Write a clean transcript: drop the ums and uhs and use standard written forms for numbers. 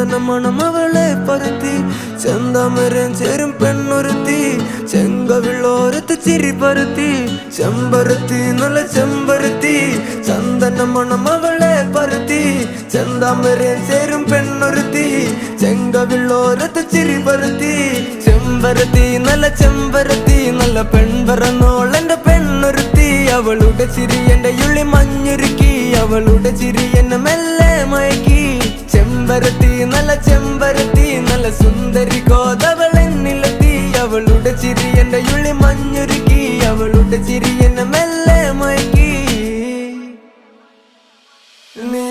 ചന്ദനമണം അവളെ പരത്തി ചെന്താമരം ചേരും പെണ്ണൊരുത്തി ചെങ്കവിളോരത്ത് ചിരി പരത്തി ചെമ്പരത്തി നല്ല ചെമ്പരത്തി ചന്ദനമണം അവളെ പരത്തി ചെന്താമരം ചേരും പെണ്ണൊരുത്തി ചെങ്കവിളോരത്ത് ചിരി പരത്തി ചെമ്പരത്തി നല്ല പെൺപറന്നോളെന്റെ പെണ്ണൊരുത്തി അവളുടെ ചിരി എന്റെ ഉള്ളി മഞ്ഞുരുക്കി അവളുടെ ചിരി എന്നെ മെല്ലെ മയക്കി ചെമ്പരത്തി നല്ല സുന്ദരി കോതവളെന്നിലെത്തി അവളുടെ ചിരി എന്റെ ഉള്ളി മഞ്ഞുരുക്കി അവളുടെ ചിരി എന്നെ മെല്ലെ മയക്കി നീ